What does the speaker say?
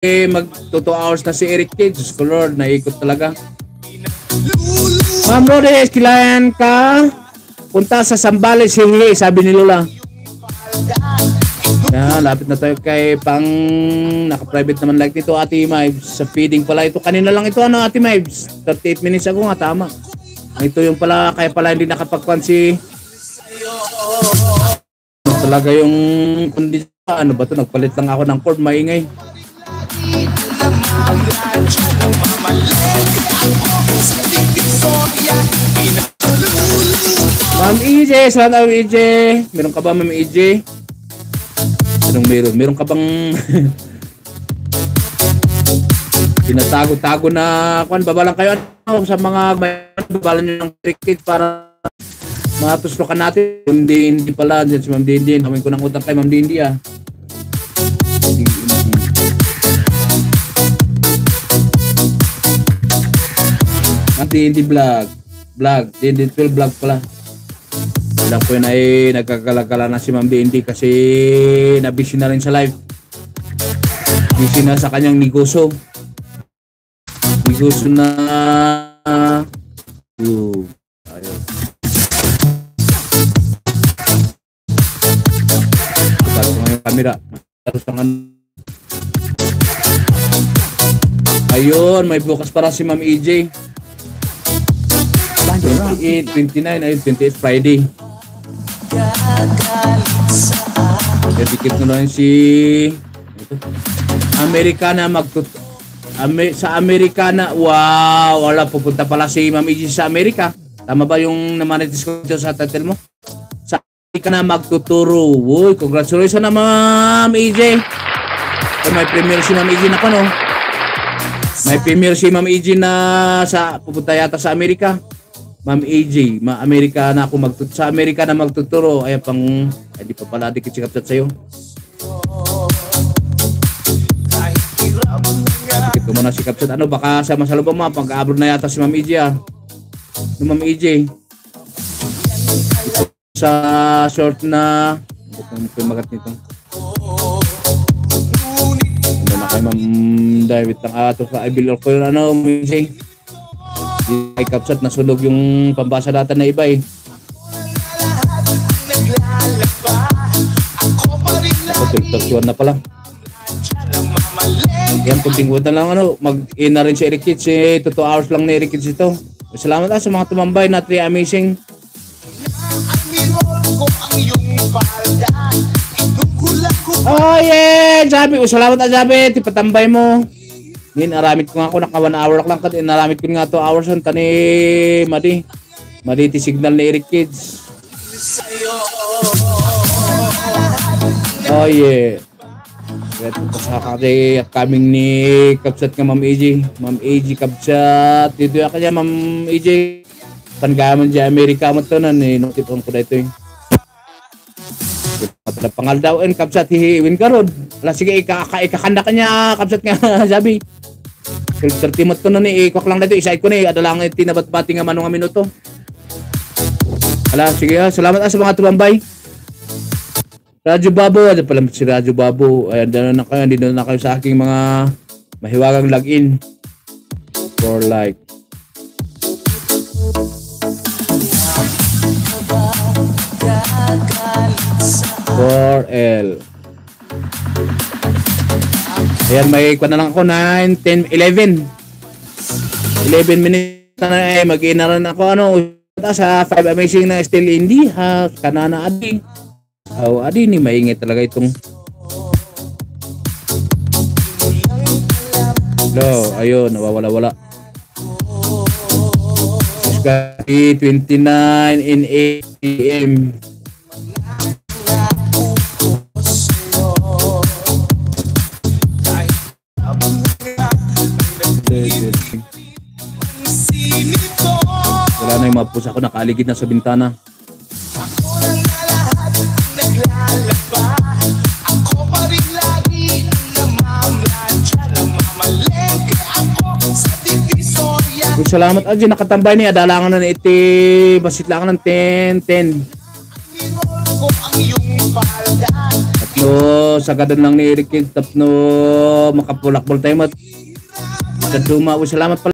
mag 2 hours na si Eric Kids. Lord, naikot talaga. Ma'am Lourdes, kailangan ka punta sa Sambales, Hili, sabi ni Lola. Yan, lapit na tayo kay pang naka-private naman like nito, Ate Mibes. Sa feeding pala ito. Kanina lang ito, ano, Ate Mibes? 38 minutes ago nga, tama. Ito yung pala, kaya pala hindi nakapagpan si... Talaga yung kondisyon. Ano ba ito? Nagpalit lang ako ng cord, maingay. Ma'am EJ, salamat Ma'am EJ. Meron ka ba Ma'am EJ? Meron ka bang tinatago-tago na kung babalang kayo ano, sa mga babalan nyo ng cricket para matuslokan natin. Hindi pala dyan si Ma'am Dindi. Kaming ko ng utang kay Ma'am Dindi ah. Ma'am Dindi vlog Dindi 12 vlog pala. Lang po yun ay nagkakalagala na si Ma'am Dindi kasi nabisi na rin sa live. Busy na sa kanyang negosyo. Negosyo na ayun. Tapos ng camera. Tapos ng ayun, may bukas para si Ma'am EJ. 29 ay 28 Friday. Dikit na lang si Americana sa Americana. Wow, wala, pupunta pala si Ma'am EJ sa Amerika. Tama ba yung namanitis ko sa title mo? Sa Americana magtuturo. Uy, congratulations na Ma'am EJ. May premiere si Ma'am EJ na no? May premiere si Ma'am EJ na sa pupunta yata sa Amerika. Ma'am AJ, Amerika na ako sa Amerika na magtuturo. Ay pang hindi pa pala dikit-sikap sa iyo. Dikit ko muna sikap sa ano baka sa masalubong mo pag-abroad na yata si Ma'am AJ ah. Ma'am AJ. Sa short na kung magat nito. Ano na kay Ma'am David ang ato sa I will ko ano Ma'am AJ. Ay kapsat nasunog yung pambasa data na iba eh. Ako na pala. Yan kunting na lang ano, mag-in na rin si Eric Kids eh. 2 hours lang na Eric Kids ito. Salamat sa mga tumambay na 3 amazing. Oh yeah, Jabi, salamat na Jabi, tipatambay mo. Naramit ko nga ako naka 1 hour lang kasi naramit ko nga 2 hours on tani Madi signal ni Eric Kids. Oh yeah. Ito sa kati coming ni Kapsat nga Ma'am AJ. Ma'am AJ Kapsat. Dito ya kanya Ma'am AJ. Pangaman di Amerika mo to nan eh. Notif on ko dito eh. Patala pangal daw en Kapsat hihiwin ka ron. Ala sige ikakanda kanya Kapsat nga sabi. Filter timot ko na ni ikok lang dito iside ko ni adalang tinabat-bati nga manong minuto. Ala sige ha, salamat sa mga tumambay. Radyo Babo, ano pala si Radyo Babo. Ayan na kayo, dito na kayo sa aking mga mahiwagang login for like. For L. Ayan, may kwa na lang ako 9, 10, 11 minutes na mag-inaran ako ano sa 5 amazing na still hindi ha kanana adi adi ni maingit talaga itong ayun nawawala-wala 29 in 8 PM. Wala na yung mga pusa ko nakaligid na sa bintana. Salamat aja nakatambay ni adalangan na iti basit lang ng 10. At No, sa kadon lang ni Eric King, tapno makapulak-pul tayo mo. Kaduma, salamat pala.